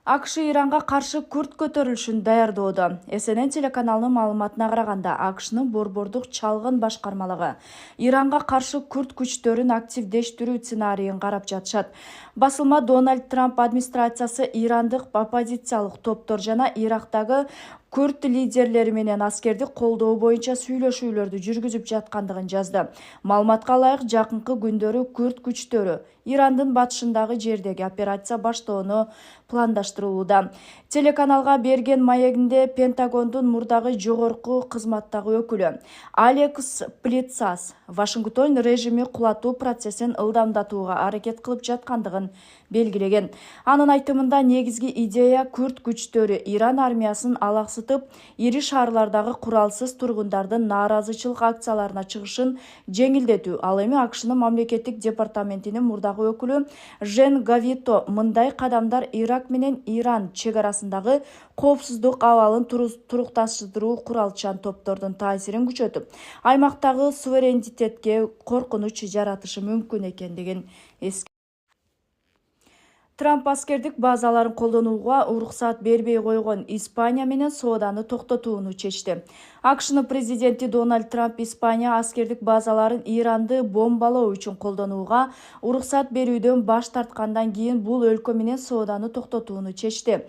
АКШ Иранга каршы күрт көтөрүлүшүн даярдоодо. СНН телеканалынын маалыматына караганда, АКШнын борбордук чалгын башкармалыгы Иранга каршы күрт күчтөрүн активдештирүү сценарийин карап жатышат. Басылма Дональд Трамп администрациясы ирандык оппозициялык топтор жана Ирактагы күрт лидерлери менен аскерди колдоо боюнча сүйлөшүүлөрдү жүргүзүп жаткандыгын жазды. Маалыматка ылайык, жакынкы күндөрү күрт күчтөрү Ирандын батышындагы жердеги операция баштоону пландаштырылууда. Телеканалга берген маегинде Пентагондун мурдагы жогорку кызматтагы өкүлү Алекс Плетсас Вашингтон режими кулатуу процессин ылдамдатууга аракет кылып жаткандыгын белгилеген. Анын айтымында, негизги идея күрт күчтөрү Иран армиясын алаксытып, ири шаарлардагы куралсыз тургундардын нааразычылык акцияларына чыгышын жеңилдетүү. Ал эми АКШнын мамлекеттик департаментинин мурдагы өкүлү Жен Гавито мындай кадамдар Ирак менен Иран чек арасындагы коопсуздук абалын турукташтыруу куралчан топтордун таасирин күчөтүп, аймактагы суверенитетке коркунуч жаратышы мүмкүн экендигин эскертти. Трамп аскердик базаларын колдонууга уруксат бербей койгон Испания менен сооданы токтотууну чечти. АКШнын президенти Дональд Трамп Испания аскердик базаларын Иранды бомбалоо үчүн колдонууга уруксат берүүдөн баш тарткандан кийин бул өлкө менен сооданы токтотууну чечти.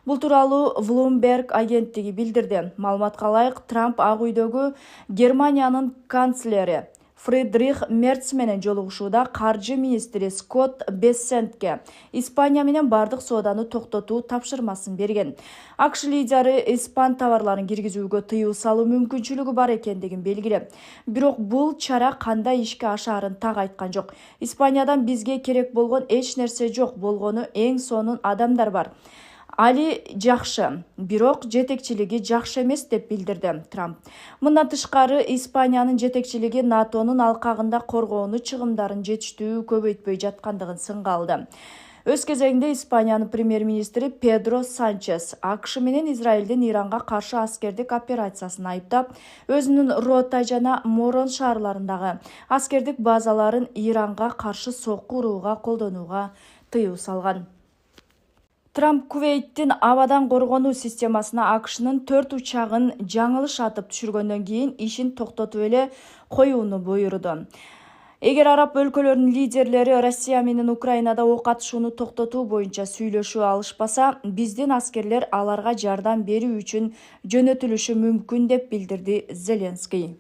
Бул тууралуу Bloomberg агенттиги билдирди. Маалыматка ылайык, Трамп Ак үйдөгү Германиянын канцлери Фридрих Мерц менен жолугушууда каржы министри Скотт Бессентке Испания менен бардык сооданы токтотуу тапшырмасын берген. АКШ лидери испан товарларын киргизүүгө тыюу салуу мүмкүнчүлүгү бар экендигин белгилеп, бирок бул чара кандай ишке ашаарын так айткан жок. Испаниядан бизге керек болгон эч нерсе жок, болгону эң сонун адамдар бар. Али жакшы, бирок жетекчилиги жакшы эмес, деп билдирди Трамп. Мындан тышкары, Испаниянын жетекчилиги НАТОнун алкагында коргоону чыгымдарын жетиштүү көбөйтпөй жаткандыгын сынга алды. Өз кезегинде Испаниянын премьер-министри Педро Санчес АКШ менен Израилдин Иранга каршы аскердик операциясын айыптап, өзүнүн Рота жана Морон шаарларындагы аскердик базаларын Иранга каршы сокку урууга колдонууга тыюу салган. Трамп Кувейттин абадан коргонуу системасына АКШнын 4 учагын жаңылыш атып түшүргөндөн кийин ишин токтотуп эле коюуну буйруду. Эгер араб өлкөлөрүнүн лидерлери Россия менен Украинада ок атышууну токтотуу боюнча сүйлөшүү алышпаса, биздин аскерлер аларга жардам берүү үчүн жөнөтүлүшү мүмкүн, деп билдирди Зеленский.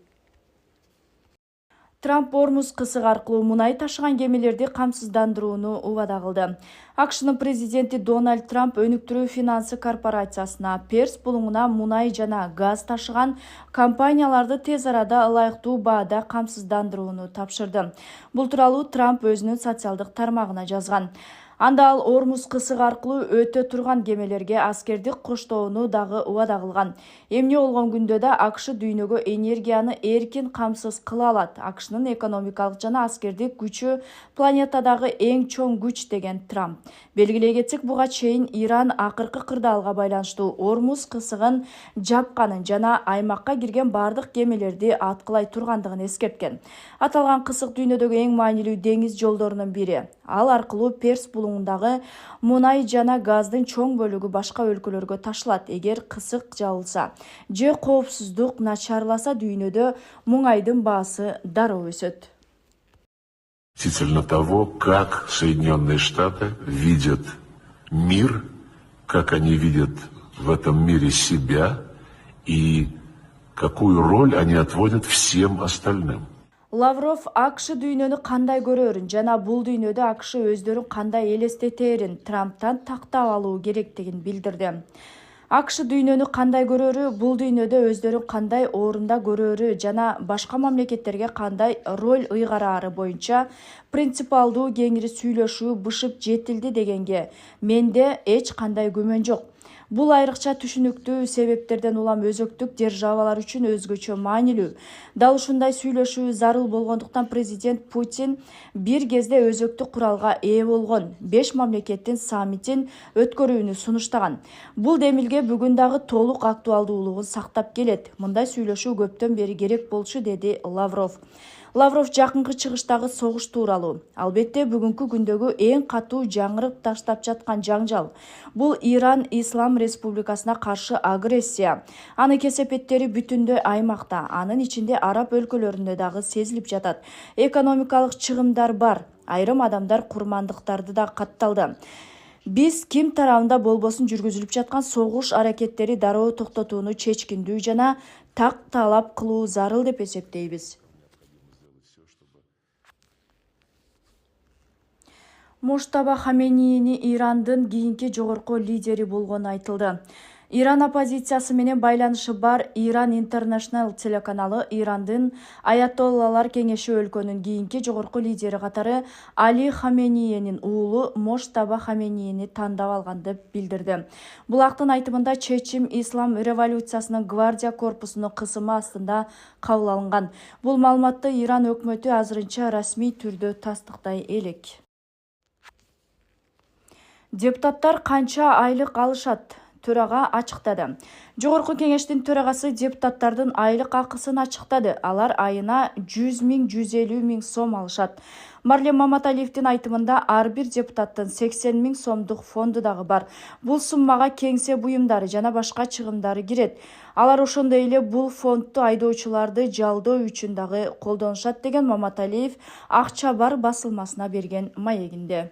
Трамп Ормуз кысык аркылуу мунай ташыган кемелерди камсыздандырууну убада кылды. АКШнын президенти Дональд Трамп өнүктүрүү финансы корпорациясына Перс булуңуна мунай жана газ ташыган компанияларды тез арада ылайыктуу баада камсыздандырууну тапшырды. Бул тууралуу Трамп өзүнүн социалдык тармагына жазган. Анда ал Ормуз кысык аркылуу өтө турган кемелерге аскердик коштоону дагы убада кылган. Эмне болгон күндө да АКШ дүйнөгө энергияны эркин камсыз кыла алат. АКШнын экономикалык жана аскердик күчү планетадагы эң чоң күч, деген Трамп. Белгилей кетсек, буга чейин Иран акыркы кырдаалга байланыштуу Ормуз кысыгын жапканын жана аймакка кирген бардык кемелерди аткылай тургандыгын эскерткен. Аталган кысык дүйнөдөгү эң маанилүү деңиз жолдорунун бири. Ал аркылуу Перс булуңундагы мунай жана газдын чоң бөлүгү башка өлкөлөргө ташылат. Эгер кысык жабылса же коопсуздук начарласа, дүйнөдө муңайдын баасы дароо өсөт. Относительно того, как Соединенные Штаты видят мир, как они видят в этом мире себя и какую роль они отводят всем остальным. Лавров АКШ дүйнөнү кандай көрөрүн жана бул дүйнөдө АКШ өздөрүн кандай элестетерин Трамптан тактап алуу керектигин билдирди. АКШ дүйнөнү кандай көрөрү, бул дүйнөдө өздөрүн кандай орунда көрөрү жана башка мамлекеттерге кандай роль ыйгараары боюнча принципиалдуу кеңири сүйлөшүү бышып жетилди дегенге менде эч кандай күмөн жок. Бул айрыкча түшүнүктүү себептерден улам өзөктүк державалар үчүн өзгөчө маанилүү. Дал ушундай сүйлөшүү зарыл болгондуктан президент Путин бир кезде өзөктүк куралга ээ болгон 5 мамлекеттин саммитин өткөрүүнү сунуштаган. Бул демилге бүгүн дагы толук актуалдуулугун сактап келет. Мындай сүйлөшүү көптөн бери керек болчу, деди Лавров. Лавров жакынкы чыгыштагы согуш тууралуу. Албетте бүгүнкү күндөгү эң катуу жаңырып таштап жаткан жаңжал. Бул Иран Ислам Республикасына каршы агрессия. Аны кесепеттери бүтүндөй аймакта, анын ичинде араб өлкөлөрүндө дагы сезилип жатат. Экономикалык чыгымдар бар. Айрым адамдар курмандыктарды да катталды. Биз ким тарабында болбосун жүргүзүлүп жаткан согуш аракеттери дароо токтотууну чечкиндүү жана так талап кылуу зарыл деп эсептейбиз. Муштаба Хаменеини Ирандын кийинки жогорку лидери болгону айтылды. Иран оппозициясы менен байланышы бар Иран International телеканалы Ирандын Аятоллалар кеңеши өлкөнүн кийинки жогорку лидери катары Али Хаменеинин уулу Муштаба Хаменеини тандап алган деп билдирди. Булактын айтымында чечим Ислам революциясынын гвардия корпусунун кысымы астында кабыл алынган. Бул маалыматты Иран өкмөтү азырынча расмий түрдө тастыктай элек. Депутаттар канча айлык алышат? Төрага ачыктады. Жогорку кеңештин төрагасы депутаттардын айлык акысын ачыктады. Алар айына 100 000, 150 000 сом алышат. Марлен Маматалиевдин айтымында ар бир депутаттын 80 000 сомдук фонду дагы бар. Бул суммага кеңсе буюмдары жана башка чыгымдары кирет. Алар ошондой эле бул фондду айдоочуларды жалдоо үчүн дагы колдонушат деген Маматалиев Ак Чабар басылмасына берген маегинде.